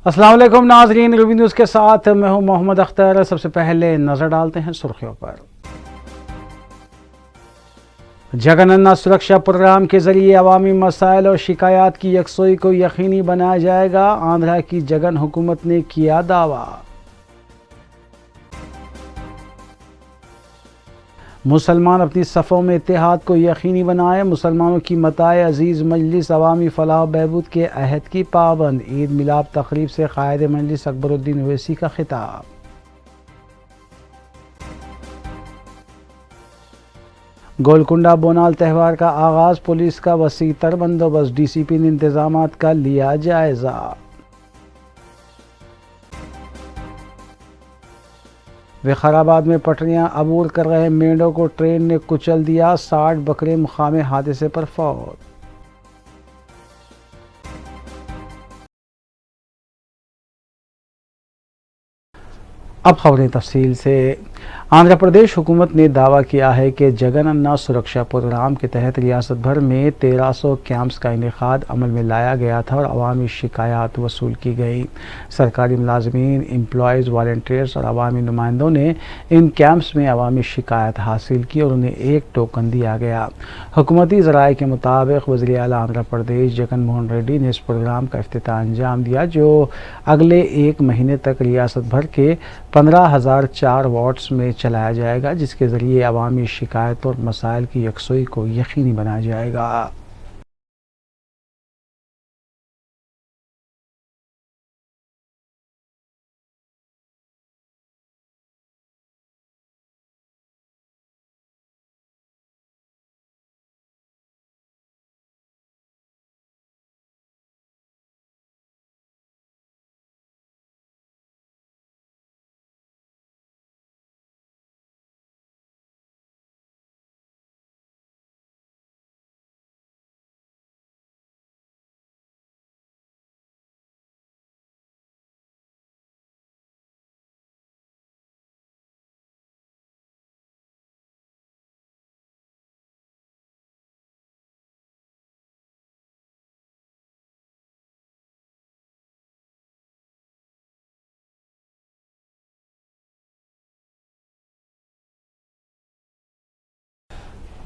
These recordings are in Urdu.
السلام علیکم ناظرین، روبی نیوز کے ساتھ میں ہوں محمد اختر۔ سب سے پہلے نظر ڈالتے ہیں سرخیوں پر۔ جگننا سرکشا پروگرام کے ذریعے عوامی مسائل اور شکایات کی یکسوئی کو یقینی بنایا جائے گا، آندھرا کی جگن حکومت نے کیا دعویٰ۔ مسلمان اپنی صفوں میں اتحاد کو یقینی بنائے، مسلمانوں کی متاع عزیز مجلس عوامی فلاح و بہبود کے عہد کی پابند۔ عید میلاد تقریب سے قائد مجلس اکبر الدین اویسی کا خطاب۔ گولکنڈہ بونال تہوار کا آغاز، پولیس کا وسیع تر بندوبست، ڈی سی پی نے انتظامات کا لیا جائزہ۔ وقارآباد میں پٹریاں عبور کر رہے مینڈوں کو ٹرین نے کچل دیا، 60 بکرے مقامی حادثے پر فوت۔ اب خبریں تفصیل سے۔ آندھرا پردیش حکومت نے دعویٰ کیا ہے کہ جگننا سرکشا پروگرام کے تحت ریاست بھر میں 1300 کیمپس کا انعقاد عمل میں لایا گیا تھا اور عوامی شکایات وصول کی گئی۔ سرکاری ملازمین، امپلائیز، والنٹیئرز اور عوامی نمائندوں نے ان کیمپس میں عوامی شکایت حاصل کی اور انہیں ایک ٹوکن دیا گیا۔ حکومتی ذرائع کے مطابق وزیر اعلیٰ آندھرا پردیش جگن موہن ریڈی نے اس پروگرام کا افتتاح انجام دیا، جو اگلے ایک مہینے تک ریاست بھر کے 15,004 وارڈز میں چلایا جائے گا، جس کے ذریعے عوامی شکایتوں اور مسائل کی یکسوئی کو یقینی بنایا جائے گا۔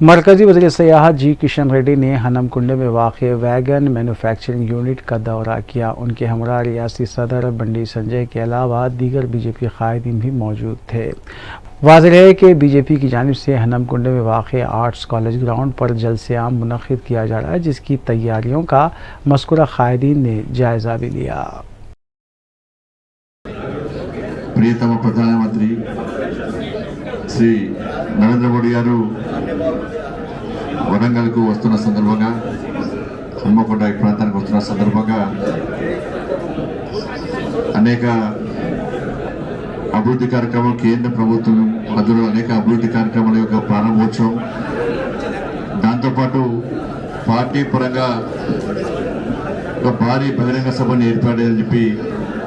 مرکزی وزیر سیاحت جی کشن ریڈی نے ہنم کنڈے میں واقع ویگن مینوفیکچرنگ یونٹ کا دورہ کیا۔ ان کے ہمراہ ریاستی صدر بنڈی سنجے کے علاوہ دیگر بی جے پی قائدین بھی موجود تھے۔ واضح ہے کہ بی جے پی کی جانب سے ہنم کنڈے میں واقع آرٹس کالج گراؤنڈ پر جلسہ عام منعقد کیا جا رہا ہے، جس کی تیاریوں کا مذکورہ قائدین نے جائزہ بھی لیا۔ ప్రియతమ ప్రధానమంత్రి శ్రీ నరేంద్ర మోడీ గారు వరంగల్కు వస్తున్న సందర్భంగా, హన్మకొండ ఈ ప్రాంతానికి వస్తున్న సందర్భంగా అనేక అభివృద్ధి కార్యక్రమాలు, కేంద్ర ప్రభుత్వం ఆధ్వర్యంలో అనేక అభివృద్ధి కార్యక్రమాల యొక్క ప్రారంభోత్సవం, దాంతోపాటు పార్టీ పరంగా ఒక భారీ బహిరంగ సభను ఏర్పాటని చెప్పి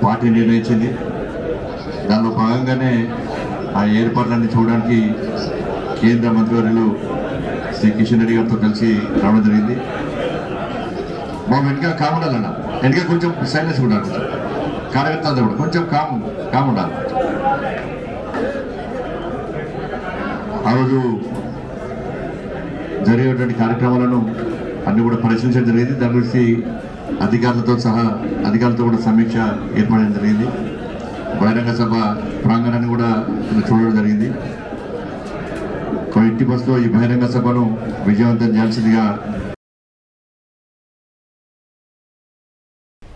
పార్టీ నిర్ణయించింది। దానిలో భాగంగానే ఆ ఏర్పాట్లన్నీ చూడడానికి కేంద్ర మంత్రివర్యులు శ్రీ కిషన్ రెడ్డి గారితో కలిసి రావడం జరిగింది। మా వెనక కామ్ ఉండాలన్న, వెనక కొంచెం సైలెన్స్ ఉండాలి, కార్యకర్తలు కూడా కొంచెం కామ్ ఉండాలి। ఆ రోజు జరిగేటువంటి కార్యక్రమాలను అన్ని కూడా పరిశీలించడం జరిగింది। దాని గురించి అధికారులతో కూడా సమీక్ష ఏర్పడడం జరిగింది। బహిరంగ సభ ప్రాంగణాన్ని కూడా చూడడం జరిగింది। ఎట్టి బస్సులో ఈ బహిరంగ సభను విజయవంతం చేయాల్సిందిగా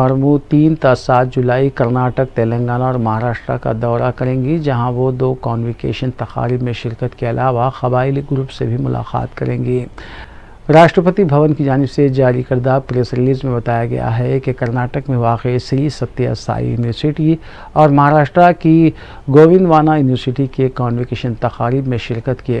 مرمو 3 تا 7 جولائی کرناٹک، تلنگانہ اور مہاراشٹر کا دورہ کریں گی، جہاں وہ 2 کانویکیشن تقاریب میں شرکت کے علاوہ قبائلی گروپ سے بھی ملاقات کریں گی۔ راشٹرپتی بھون کی جانب سے جاری کردہ پریس ریلیز میں بتایا گیا ہے کہ کرناٹک میں واقع سری ستیہ سائی یونیورسٹی اور مہاراشٹر کی گووندوانا یونیورسٹی کے کانویکیشن تقاریب میں شرکت کے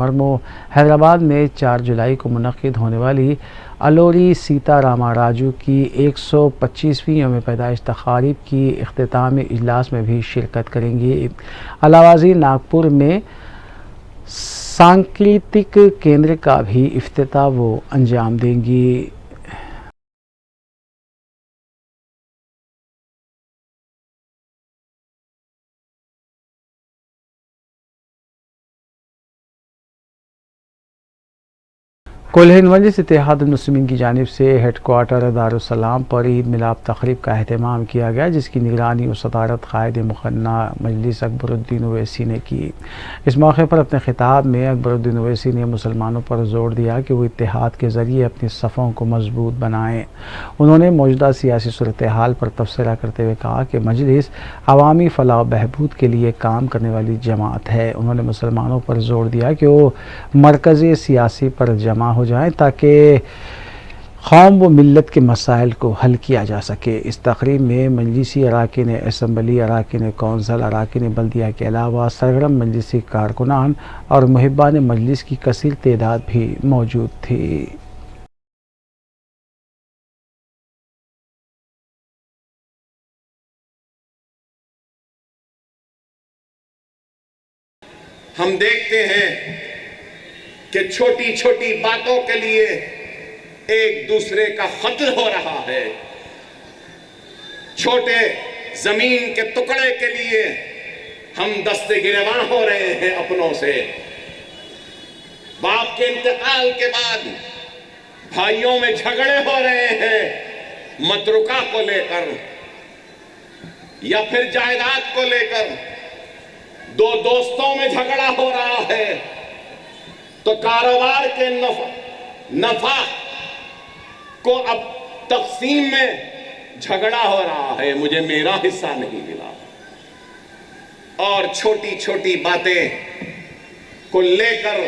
مرمو حیدرآباد میں 4 جولائی کو منعقد ہونے والی الوری سیتا راما راجو کی 125ویں یوم پیدائش تقاریب کی اختتامی اجلاس میں بھی شرکت کریں گی۔ علاوہ ازیں ناگپور میں سانکیتک کیندر کا بھی افتتاح وہ انجام دیں گی۔ کل ہند مجلس اتحاد المسلمین کی جانب سے ہیڈ کوارٹر دارالسلام پر عید میلاد تقریب کا اہتمام کیا گیا، جس کی نگرانی و صدارت قائد مقننہ مجلس اکبر الدین اویسی نے کی۔ اس موقع پر اپنے خطاب میں اکبر الدین اویسی نے مسلمانوں پر زور دیا کہ وہ اتحاد کے ذریعے اپنی صفوں کو مضبوط بنائیں۔ انہوں نے موجودہ سیاسی صورتحال پر تبصرہ کرتے ہوئے کہا کہ مجلس عوامی فلاح و بہبود کے لیے کام کرنے والی جماعت ہے۔ انہوں نے مسلمانوں پر زور دیا کہ وہ مرکزی سیاسی پر جمع ہو جائیں تاکہ قوم و ملت کے مسائل کو حل کیا جا سکے۔ اس تقریب میں مجلسی اراکین اسمبلی، اراکین کونسل، اراکین بلدیہ کے علاوہ سرگرم مجلسی کارکنان اور محبان مجلس کی کثیر تعداد بھی موجود تھی۔ ہم دیکھتے ہیں کہ چھوٹی چھوٹی باتوں کے لیے ایک دوسرے کا قتل ہو رہا ہے، چھوٹے زمین کے ٹکڑے کے لیے ہم دست گریباں ہو رہے ہیں اپنوں سے۔ باپ کے انتقال کے بعد بھائیوں میں جھگڑے ہو رہے ہیں متروکہ کو لے کر یا پھر جائیداد کو لے کر، دو دوستوں میں جھگڑا ہو رہا ہے تو کاروبار کے نفع کو اب تقسیم میں جھگڑا ہو رہا ہے، مجھے میرا حصہ نہیں ملا، اور چھوٹی چھوٹی باتیں کو لے کر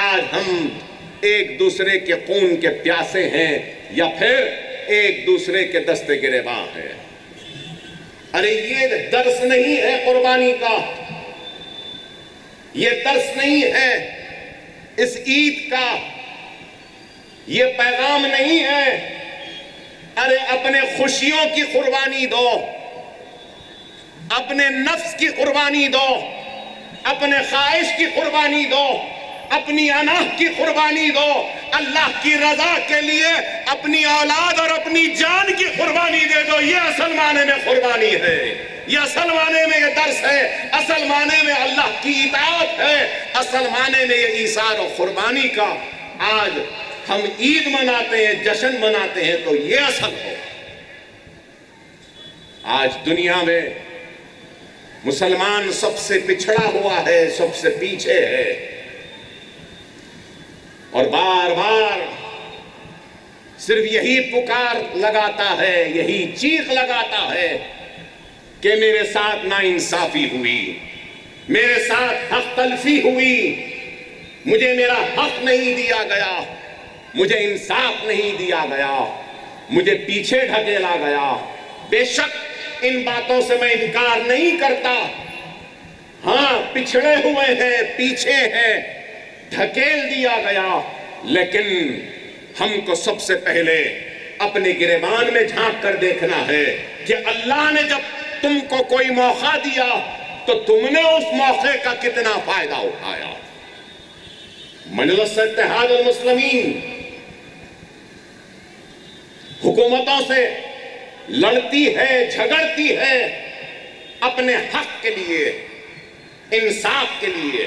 آج ہم ایک دوسرے کے خون کے پیاسے ہیں یا پھر ایک دوسرے کے دست گریباں ہیں۔ ارے یہ درس نہیں ہے قربانی کا، یہ درس نہیں ہے اس عید کا، یہ پیغام نہیں ہے۔ ارے اپنے خوشیوں کی قربانی دو، اپنے نفس کی قربانی دو، اپنے خواہش کی قربانی دو، اپنی انا کی قربانی دو، اللہ کی رضا کے لیے اپنی اولاد اور اپنی جان کی قربانی دے دو۔ یہ اصل معنی میں قربانی ہے، یہ اصل معنی میں یہ درس ہے، اصل معنی میں اللہ کی اطاعت ہے، اصل معنی میں یہ ایثار و قربانی کا آج ہم عید مناتے ہیں، جشن مناتے ہیں، تو یہ اصل ہو۔ آج دنیا میں مسلمان سب سے پچھڑا ہوا ہے، سب سے پیچھے ہے، اور بار بار صرف یہی پکار لگاتا ہے، یہی چیخ لگاتا ہے کہ میرے ساتھ ناانصافی ہوئی، میرے ساتھ حق تلفی ہوئی، مجھے میرا حق نہیں دیا گیا، مجھے انصاف نہیں دیا گیا، مجھے پیچھے ڈھکیلا گیا۔ بے شک ان باتوں سے میں انکار نہیں کرتا، ہاں پچھڑے ہوئے ہیں، پیچھے ہیں، ڈھکیل دیا گیا، لیکن ہم کو سب سے پہلے اپنے گریبان میں جھانک کر دیکھنا ہے کہ اللہ نے جب تم کو کوئی موقع دیا تو تم نے اس موقع کا کتنا فائدہ اٹھایا۔ مجلس اتحاد المسلمین حکومتوں سے لڑتی ہے، جھگڑتی ہے اپنے حق کے لیے، انصاف کے لیے،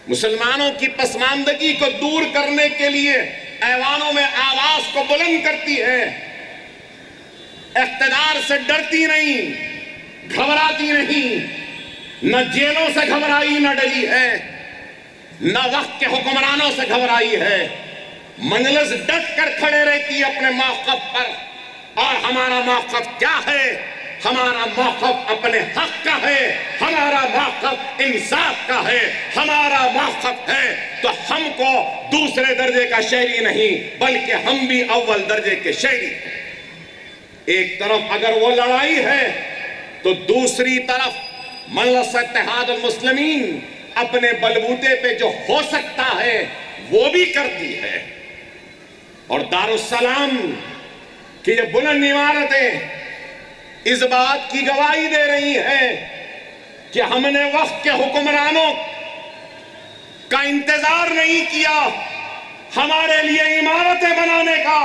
مسلمانوں کی پسماندگی کو دور کرنے کے لیے ایوانوں میں آواز کو بلند کرتی ہے، اقتدار سے ڈرتی نہیں، گھبراتی نہیں، نہ جیلوں سے گھبرائی نہ ڈری ہے، نہ وقت کے حکمرانوں سے گھبرائی ہے۔ مجلس ڈٹ کر کھڑے رہتی ہے اپنے موقف پر، اور ہمارا موقف کیا ہے؟ ہمارا موقف اپنے حق کا ہے، ہمارا موقف انصاف کا ہے، ہمارا موقف ہے تو ہم کو دوسرے درجے کا شہری نہیں بلکہ ہم بھی اول درجے کے شہری ہیں۔ ایک طرف اگر وہ لڑائی ہے تو دوسری طرف مجلس اتحاد المسلمین اپنے بلبوتے پہ جو ہو سکتا ہے وہ بھی کرتی ہے، اور دارالسلام کی یہ بلند عمارتیں اس بات کی گواہی دے رہی ہیں کہ ہم نے وقت کے حکمرانوں کا انتظار نہیں کیا ہمارے لیے عمارتیں بنانے کا،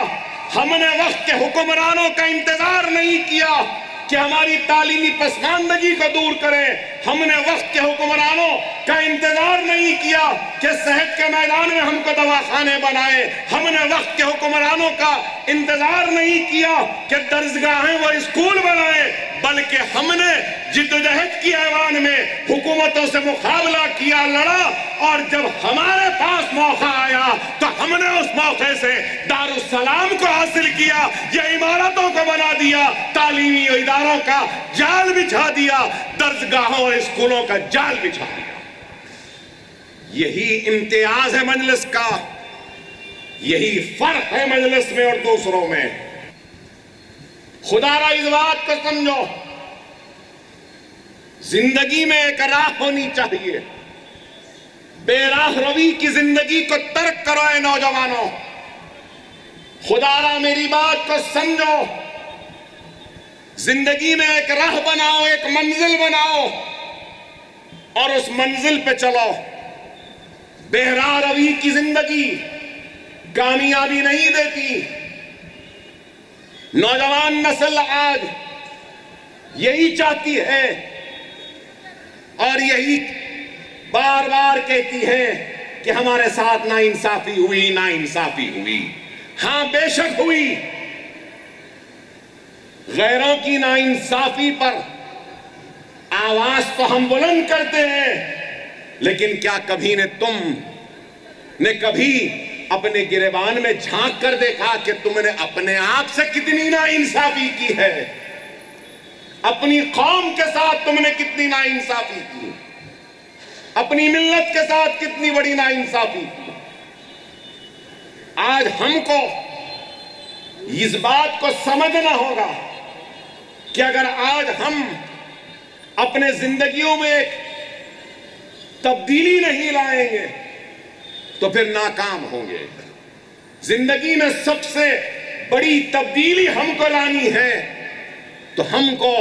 ہم نے وقت کے حکمرانوں کا انتظار نہیں کیا کہ ہماری تعلیمی پسماندگی کو دور کریں. ہم نے وقت کے حکمرانوں کا انتظار نہیں کیا کہ صحت کے میدان میں ہم کو دواخانے بنائے. ہم نے وقت کے حکمرانوں کا انتظار نہیں کیا کہ درسگاہیں وہ اسکول بنائے، بلکہ ہم نے جدوجہد کی ایوان میں حکومتوں سے مقابلہ کیا، لڑا، اور جب ہمارے پاس موقع آیا تو ہم نے اس موقع سے دارالسلام کو حاصل کیا، یہ عمارتوں کو بنا دیا، تعلیمی اداروں کا جال بچھا دیا، درسگاہوں اور اسکولوں کا جال بچھا دیا. یہی امتیاز ہے مجلس کا، یہی فرق ہے مجلس میں اور دوسروں میں. خدا را اس بات کو سمجھو، زندگی میں ایک راہ ہونی چاہیے. بے راہ روی کی زندگی کو ترک کرو اے نوجوانوں. خدا را میری بات کو سمجھو، زندگی میں ایک راہ بناؤ، ایک منزل بناؤ اور اس منزل پہ چلو. بے راہ روی کی زندگی کامیابی نہیں دیتی. نوجوان نسل آج یہی چاہتی ہے اور یہی بار بار کہتی ہے کہ ہمارے ساتھ ناانصافی ہوئی، ناانصافی ہوئی. ہاں بے شک ہوئی. غیروں کی ناانصافی پر آواز تو ہم بلند کرتے ہیں، لیکن کیا کبھی تم نے کبھی اپنے گریبان میں جھانک کر دیکھا کہ تم نے اپنے آپ سے کتنی ناانصافی کی ہے؟ اپنی قوم کے ساتھ تم نے کتنی ناانصافی کی؟ اپنی ملت کے ساتھ کتنی بڑی ناانصافی کی؟ آج ہم کو اس بات کو سمجھنا ہوگا کہ اگر آج ہم اپنے زندگیوں میں ایک تبدیلی نہیں لائیں گے تو پھر ناکام ہوں گے. زندگی میں سب سے بڑی تبدیلی ہم کو لانی ہے تو ہم کو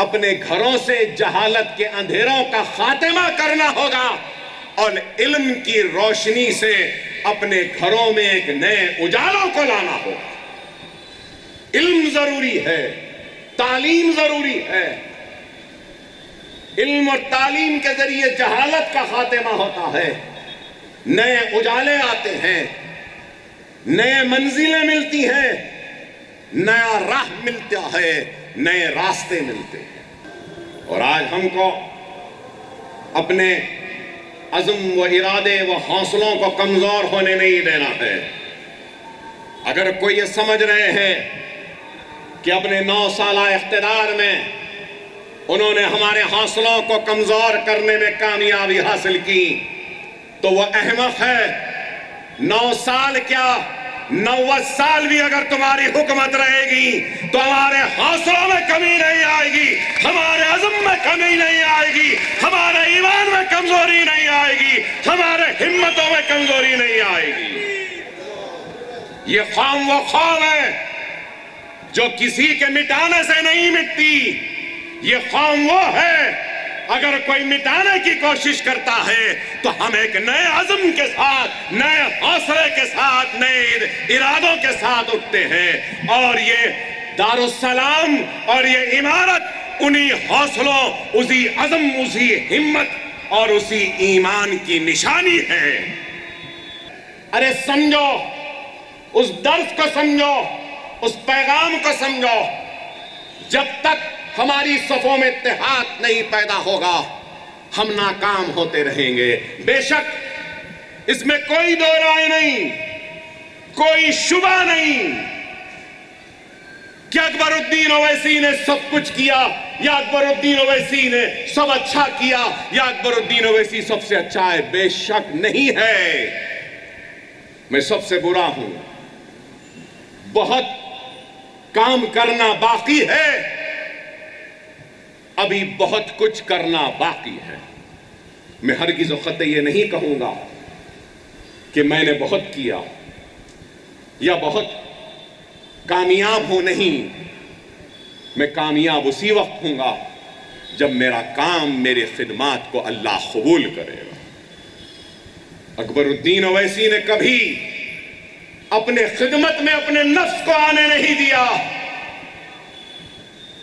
اپنے گھروں سے جہالت کے اندھیروں کا خاتمہ کرنا ہوگا اور علم کی روشنی سے اپنے گھروں میں ایک نئے اجالوں کو لانا ہوگا. علم ضروری ہے، تعلیم ضروری ہے. علم اور تعلیم کے ذریعے جہالت کا خاتمہ ہوتا ہے، نئے اجالے آتے ہیں، نئے منزلیں ملتی ہیں، نیا راہ ملتا ہے، نئے راستے ملتے ہیں. اور آج ہم کو اپنے عزم و ارادے و حوصلوں کو کمزور ہونے نہیں دینا ہے. اگر کوئی یہ سمجھ رہے ہیں کہ اپنے 9 سالہ اقتدار میں انہوں نے ہمارے حوصلوں کو کمزور کرنے میں کامیابی حاصل کی تو وہ احمق ہے. 9 سال کیا 90 سال بھی اگر تمہاری حکومت رہے گی تو ہمارے حوصلوں میں کمی نہیں آئے گی، ہمارے عزم میں کمی نہیں آئے گی، ہمارے ایمان میں کمزوری نہیں آئے گی، ہمارے ہمتوں میں کمزوری نہیں آئے گی. یہ قوم وہ قوم ہے جو کسی کے مٹانے سے نہیں مٹتی. یہ قوم وہ ہے اگر کوئی مٹانے کی کوشش کرتا ہے تو ہم ایک نئے عزم کے ساتھ، نئے حوصلے کے ساتھ، نئے ارادوں کے ساتھ اٹھتے ہیں. اور یہ دارالسلام اور یہ عمارت انہی حوصلوں، اسی عزم، اسی ہمت اور اسی ایمان کی نشانی ہے. ارے سمجھو، اس درس کو سمجھو، اس پیغام کو سمجھو. جب تک ہماری صفوں میں اتحاد نہیں پیدا ہوگا ہم ناکام ہوتے رہیں گے. بے شک اس میں کوئی دو رائے نہیں، کوئی شبہ نہیں کہ اکبر الدین اویسی نے سب کچھ کیا یا اکبر الدین اویسی نے سب اچھا کیا یا اکبر الدین اویسی سب سے اچھا ہے. بے شک نہیں ہے. میں سب سے برا ہوں. بہت کام کرنا باقی ہے، ابھی بہت کچھ کرنا باقی ہے. میں ہرگز و قطع یہ نہیں کہوں گا کہ میں نے بہت کیا یا بہت کامیاب ہوں. نہیں، میں کامیاب اسی وقت ہوں گا جب میرا کام، میرے خدمات کو اللہ قبول کرے گا. اکبر الدین اویسی نے کبھی اپنے خدمت میں اپنے نفس کو آنے نہیں دیا.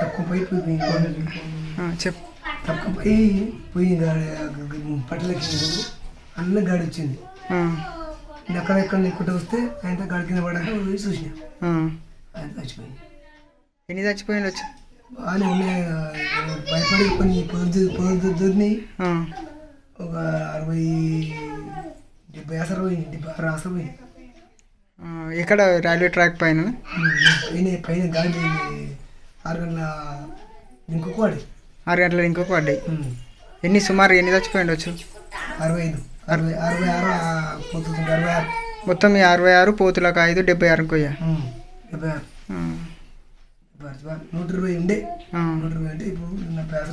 తక్కువ చెప్ పోయి పోయి పట్టలకి అన్న గాడి వచ్చింది ఎక్కడెక్కడ ఎక్కుంటే వస్తే ఆయన గాడి కింద పడాక పోయి చూసిన ఆయన చచ్చిపోయింది. ఎన్ని చచ్చిపోయింది వచ్చి బాగానే ఉన్నాయి భయపడి కొన్ని పొద్దున్నాయి ఒక 60-70 ఆసర పోయింది 76 ఆసర పోయింది. ఇక్కడ రైల్వే ట్రాక్ పైన పైన గాడి 6 గంటల ఇంకొక వాడి 6 గంటల ఇంకొక పడ్డాయి. సుమారు ఎన్ని చచ్చిపోయింది వచ్చు 65 పోతుంది 66 మొత్తం మీ 66 పోతులకు 5 76 కొయ్యా 120 ఉండే 120 అంటే ఇప్పుడు నా పేరు.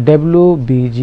WBG